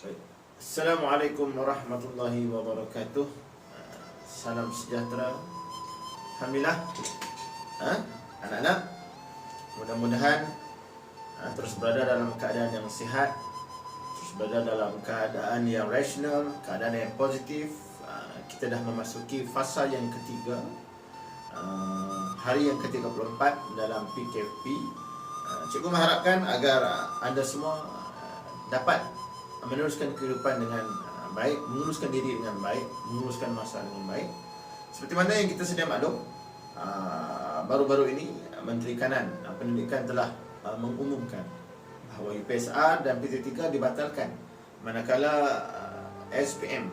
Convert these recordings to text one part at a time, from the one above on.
Baik. Assalamualaikum warahmatullahi wabarakatuh. Salam sejahtera. Alhamdulillah. Anak-anak, mudah-mudahan terus berada dalam keadaan yang sihat, terus berada dalam keadaan yang rasional, keadaan yang positif. Kita dah memasuki fasa yang ketiga, hari yang ke-34 dalam PKP. Cikgu mengharapkan agar anda semua dapat meneruskan kehidupan dengan baik, menguruskan diri dengan baik, menguruskan masa dengan baik. Seperti mana yang kita sedia maklum, baru-baru ini Menteri Kanan Pendidikan telah mengumumkan bahawa UPSR dan PT3 dibatalkan, manakala SPM,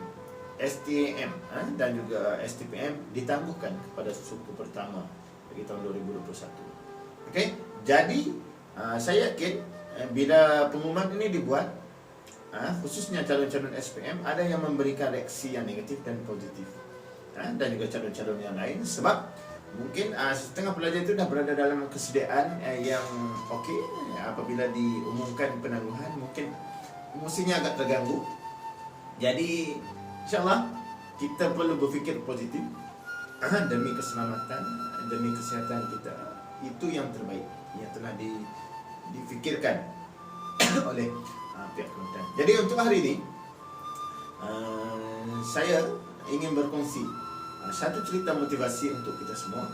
STM dan juga STPM ditangguhkan kepada suku pertama bagi tahun 2021. Okey, jadi saya yakin bila pengumuman ini dibuat, khususnya calon-calon SPM, ada yang memberikan reaksi yang negatif dan positif, dan juga calon-calon yang lain. Sebab mungkin setengah pelajar itu dah berada dalam kesediaan yang okey. Apabila diumumkan penangguhan, mungkin emosinya agak terganggu. Jadi insyaAllah kita perlu berfikir positif, demi keselamatan, demi kesihatan kita. Itu yang terbaik yang telah difikirkan oleh pihak kementerian. Jadi untuk hari ini, saya ingin berkongsi satu cerita motivasi untuk kita semua,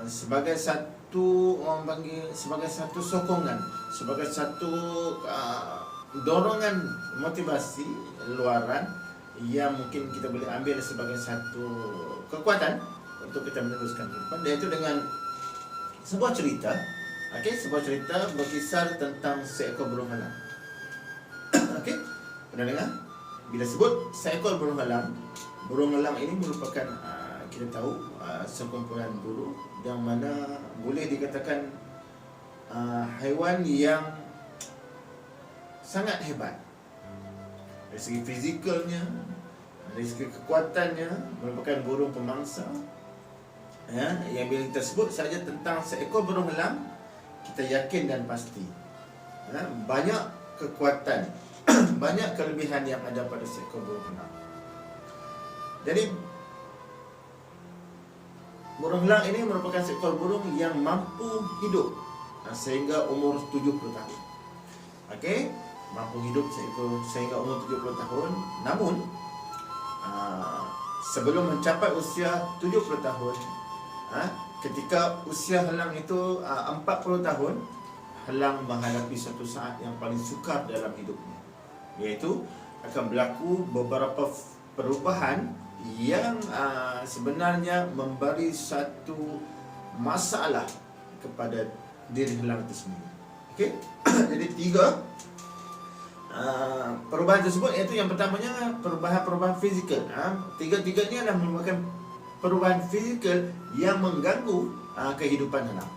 sebagai satu orang panggil, sebagai satu sokongan, sebagai satu dorongan motivasi luaran yang mungkin kita boleh ambil sebagai satu kekuatan untuk kita meneruskan kehidupan, iaitu dengan sebuah cerita. Okey, sebuah cerita berkisar tentang seekor burung halang. Okey, pernah dengar? Bila sebut seekor burung halang ini merupakan kita tahu sekumpulan burung yang mana boleh dikatakan haiwan yang sangat hebat dari segi fizikalnya, dari segi kekuatannya. Merupakan burung pemangsa, yang bila kita sebut saja tentang seekor burung halang, kita yakin dan pasti banyak kekuatan, banyak kelebihan yang ada pada seekor burung halang. Jadi burung halang ini merupakan seekor burung yang mampu hidup sehingga umur 70 tahun. Okey, mampu hidup sehingga umur 70 tahun. Namun sebelum mencapai usia 70 tahun, ketika usia halang itu 40 tahun, halang menghadapi satu saat yang paling sukar dalam hidupnya, iaitu akan berlaku beberapa perubahan yang sebenarnya memberi satu masalah kepada diri halang itu sendiri. Okey, jadi tiga perubahan tersebut, iaitu yang pertamanya perubahan fizikal. Tiga-tiganya adalah merupakan perubahan fizikal yang mengganggu kehidupan halang.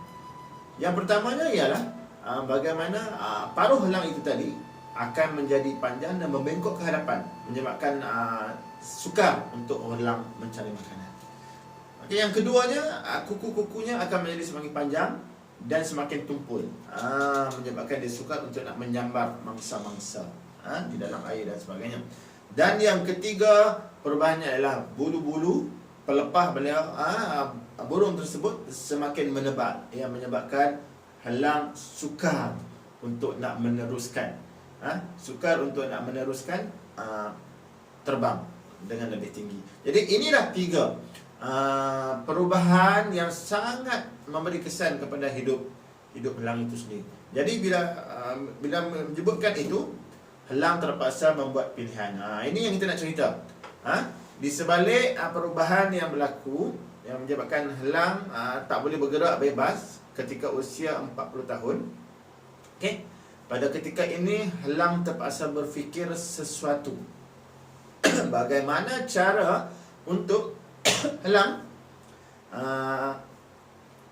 Yang pertamanya ialah bagaimana paruh halang itu tadi akan menjadi panjang dan membengkok ke hadapan, menyebabkan sukar untuk halang mencari makanan. Okey, yang keduanya, kuku-kukunya akan menjadi semakin panjang dan semakin tumpul, menyebabkan dia sukar untuk nak menyambar mangsa-mangsa di dalam air dan sebagainya. Dan yang ketiga, perubahannya adalah bulu-bulu pelepah beliau, burung tersebut semakin menebal, yang menyebabkan halang sukar untuk nak meneruskan, terbang dengan lebih tinggi. Jadi inilah tiga perubahan yang sangat memberi kesan kepada hidup halang itu sendiri. Jadi bila menyebutkan itu, halang terpaksa membuat pilihan. Ini yang kita nak cerita. Di sebalik perubahan yang berlaku, yang menyebabkan halang tak boleh bergerak bebas ketika usia 40 tahun. Okey, pada ketika ini halang terpaksa berfikir sesuatu. Bagaimana cara untuk halang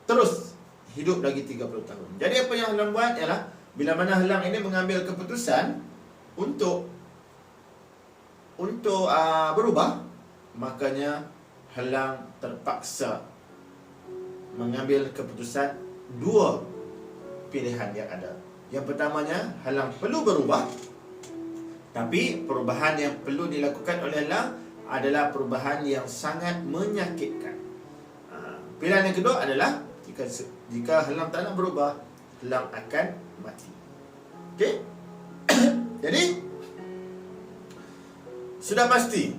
terus hidup lagi 30 tahun. Jadi apa yang halang buat ialah, bila mana halang ini mengambil keputusan untuk berubah, makanya halang terpaksa mengambil keputusan dua pilihan yang ada. Yang pertamanya, halang perlu berubah. Tapi perubahan yang perlu dilakukan oleh helang adalah perubahan yang sangat menyakitkan. Pilihan yang kedua adalah jika helang tak nak berubah, helang akan mati. Okey? Jadi sudah pasti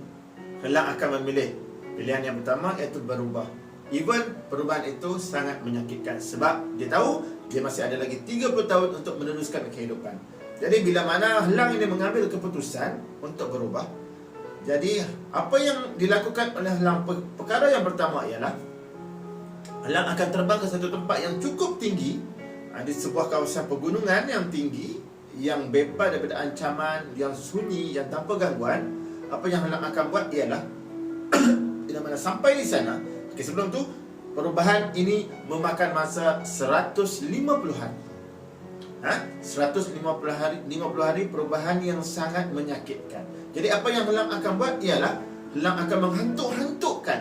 helang akan memilih pilihan yang pertama, iaitu berubah. Even perubahan itu sangat menyakitkan, sebab dia tahu dia masih ada lagi 30 tahun untuk meneruskan kehidupan. Jadi bila mana helang ini mengambil keputusan untuk berubah, jadi apa yang dilakukan oleh helang, perkara yang pertama ialah helang akan terbang ke satu tempat yang cukup tinggi, di sebuah kawasan pegunungan yang tinggi, yang bebas daripada ancaman, yang sunyi, yang tanpa gangguan. Apa yang helang akan buat ialah bila mana sampai di sana, sebelum tu perubahan ini memakan masa 150 hari. 150 hari perubahan yang sangat menyakitkan. Jadi apa yang helang akan buat ialah helang akan menghantuk-hantukkan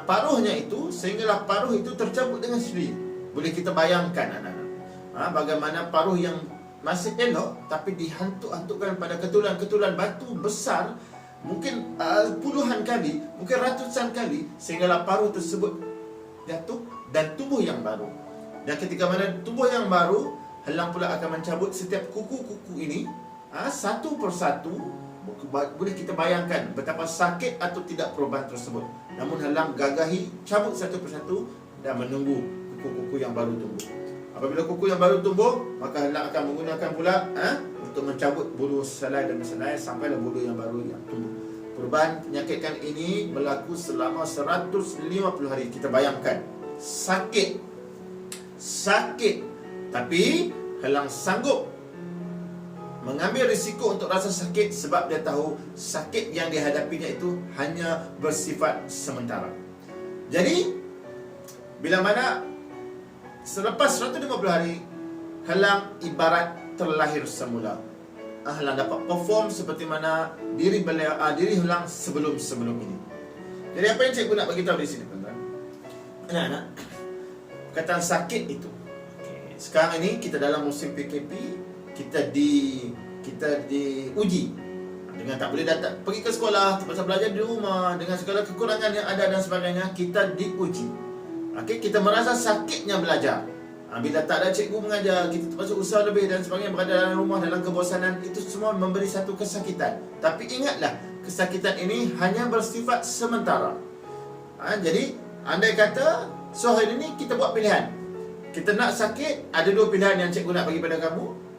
paruhnya itu, sehinggalah paruh itu tercabut dengan sendiri. Boleh kita bayangkan anak-anak, bagaimana paruh yang masih elok tapi dihantuk-hantukkan pada ketulan-ketulan batu besar, mungkin puluhan kali, mungkin ratusan kali, sehinggalah paruh tersebut jatuh dan tumbuh yang baru. Dan ketika mana tumbuh yang baru, helang pula akan mencabut setiap kuku-kuku ini satu persatu. Boleh kita bayangkan betapa sakit atau tidak perubahan tersebut. Namun helang gagahi cabut satu persatu dan menunggu kuku-kuku yang baru tumbuh. Apabila kuku yang baru tumbuh, maka helang akan menggunakan pula untuk mencabut bulu selai demi selai sampailah bulu yang baru yang tumbuh. Perubahan menyakitkan ini berlaku selama 150 hari. Kita bayangkan, sakit, tapi helang sanggup mengambil risiko untuk rasa sakit, sebab dia tahu sakit yang dihadapinya itu hanya bersifat sementara. Jadi bila mana selepas 150 hari, helang ibarat terlahir semula. Helang dapat perform seperti mana diri helang sebelum ini. Jadi apa yang cikgu nak bagi tahu di sini, tuan-tuan? Anak-anak, perkataan sakit itu, sekarang ini kita dalam musim PKP, kita diuji dengan tak boleh datang pergi ke sekolah, terpaksa belajar di rumah dengan segala kekurangan yang ada dan sebagainya. Kita diuji. Kita merasa sakitnya belajar. Bila tak ada cikgu mengajar, kita terpaksa usaha lebih dan sebagainya, berada dalam rumah dalam kebosanan. Itu semua memberi satu kesakitan. Tapi ingatlah, kesakitan ini hanya bersifat sementara. Jadi andai kata hari ini kita buat pilihan, kita nak sakit, ada dua pilihan yang cikgu nak bagi pada kamu.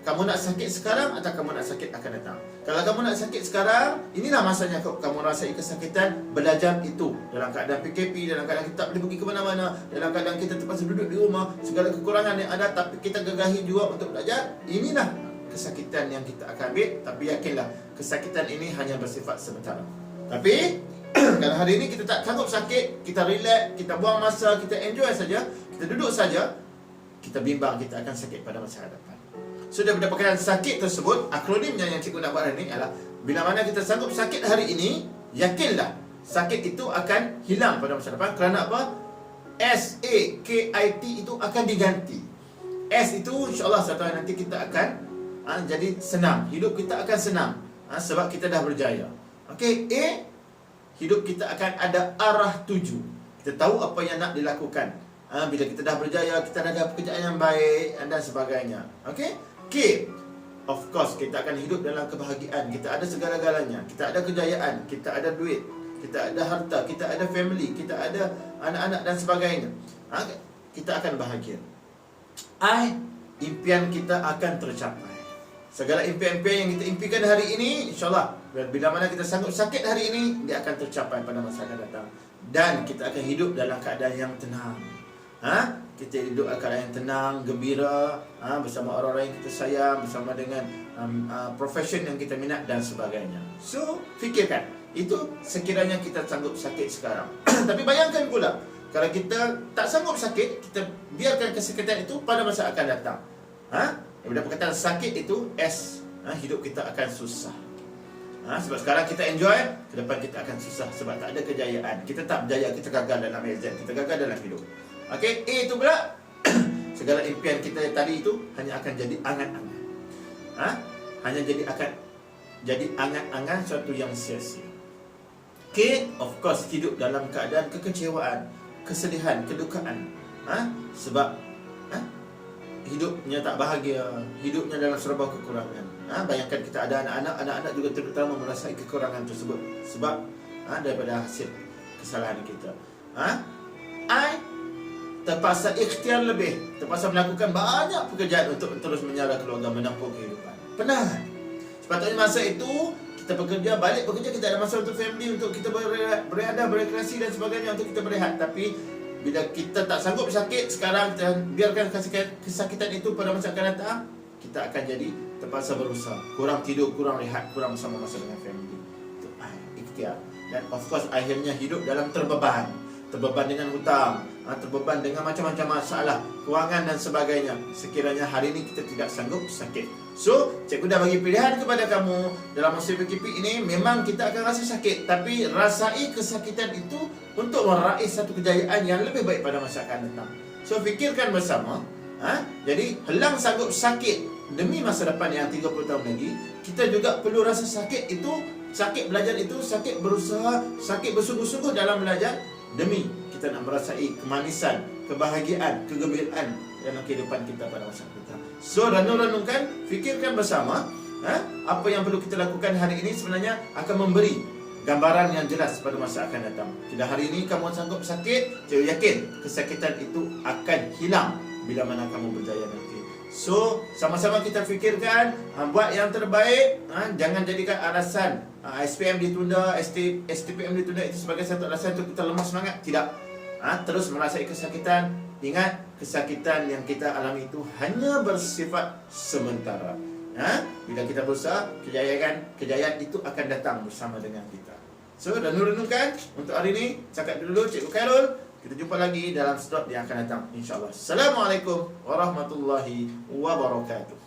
Kamu nak sakit sekarang atau kamu nak sakit akan datang. Kalau kamu nak sakit sekarang, inilah masanya kamu rasai kesakitan belajar itu. Dalam keadaan PKP, dalam keadaan kita tak boleh pergi ke mana-mana, dalam keadaan kita terpaksa duduk di rumah, segala kekurangan yang ada, tapi kita gagahi juga untuk belajar. Inilah kesakitan yang kita akan ambil. Tapi yakinlah, kesakitan ini hanya bersifat sementara. Tapi kalau hari ini kita tak sanggup sakit, kita relax, kita buang masa, kita enjoy saja, kita duduk saja, kita bimbang kita akan sakit pada masa hadapan. Sudah berdasarkan sakit tersebut, akronimnya yang cikgu nak buat hari ini adalah, bila mana kita sanggup sakit hari ini, yakinlah sakit itu akan hilang pada masa depan. Kerana apa? SAKIT itu akan diganti. S itu insyaAllah satu hari nanti kita akan jadi senang. Hidup kita akan senang sebab kita dah berjaya. A, hidup kita akan ada arah tuju. Kita tahu apa yang nak dilakukan. Bila kita dah berjaya, kita dah ada pekerjaan yang baik dan sebagainya. K, of course kita akan hidup dalam kebahagiaan. Kita ada segala-galanya. Kita ada kejayaan, kita ada duit, kita ada harta, kita ada family, kita ada anak-anak dan sebagainya. Kita akan bahagia. I, impian kita akan tercapai. Segala impian-impian yang kita impikan hari ini, insyaAllah bila mana kita sanggup sakit hari ini, dia akan tercapai pada masa akan datang. Dan kita akan hidup dalam keadaan yang tenang. Kita hidup dalam keadaan yang tenang, gembira, bersama orang-orang yang kita sayang, bersama dengan profession yang kita minat dan sebagainya. So, fikirkan, itu sekiranya kita sanggup sakit sekarang. Tapi bayangkan pula, kalau kita tak sanggup sakit, kita biarkan kesakitan itu pada masa akan datang. Bila perkataan sakit itu S, hidup kita akan susah. Sebab sekarang kita enjoy, ke depan kita akan susah sebab tak ada kejayaan. Kita tak berjaya, kita gagal dalam exam, kita gagal dalam hidup. A itu pula segala impian kita tadi itu hanya akan jadi angan-angan. Hanya jadi akan jadi angan-angan suatu yang sia-sia. Okay, of course hidup dalam keadaan kekecewaan, kesedihan, kedukaan. Sebab hidupnya tak bahagia, hidupnya dalam serba kekurangan. Bayangkan kita ada anak-anak juga terutama merasai kekurangan tersebut sebab daripada hasil kesalahan kita. I terpaksa ikhtiar lebih, terpaksa melakukan banyak pekerjaan untuk terus menyara keluarga, menampung kehidupan. Penat. Sepatutnya masa itu kita bekerja, balik bekerja, kita ada masa untuk family, untuk kita berehat, berekreasi dan sebagainya, untuk kita berehat. Tapi bila kita tak sanggup sakit sekarang, kita biarkan kesakitan itu pada masa akan datang, kita akan jadi terpaksa berusaha, kurang tidur, kurang rehat, kurang bersama masa dengan family. Itu ikhtiar. Dan of course akhirnya hidup dalam terbeban dengan hutang, terbeban dengan macam-macam masalah kewangan dan sebagainya. Sekiranya hari ini kita tidak sanggup sakit, so cikgu dah bagi pilihan kepada kamu dalam masa PKP ini. Memang kita akan rasa sakit, tapi rasai kesakitan itu untuk meraih satu kejayaan yang lebih baik pada masa akan datang. So fikirkan bersama. Jadi helang sanggup sakit demi masa depan yang 30 tahun lagi. Kita juga perlu rasa sakit itu, sakit belajar itu, sakit berusaha, sakit bersungguh-sungguh dalam belajar, demi kita nak merasai kemanisan, kebahagiaan, kegembiraan dalam kehidupan kita pada masa kita. So renungkan, fikirkan bersama, apa yang perlu kita lakukan hari ini sebenarnya akan memberi gambaran yang jelas pada masa akan datang. Bila hari ini kamu sanggup sakit, saya yakin kesakitan itu akan hilang bila mana kamu berjaya nanti. So sama-sama kita fikirkan, buat yang terbaik. Jangan jadikan alasan SPM ditunda, STPM ditunda itu sebagai satu alasan untuk kita lemah semangat. Tidak. Terus merasai kesakitan. Ingat, kesakitan yang kita alami itu hanya bersifat sementara. Bila kita berusaha, kejayaan itu akan datang bersama dengan kita. So, renungkan untuk hari ini. Cakap dulu Cikgu Khairul. Kita jumpa lagi dalam slot yang akan datang, insyaAllah. Assalamualaikum warahmatullahi wabarakatuh.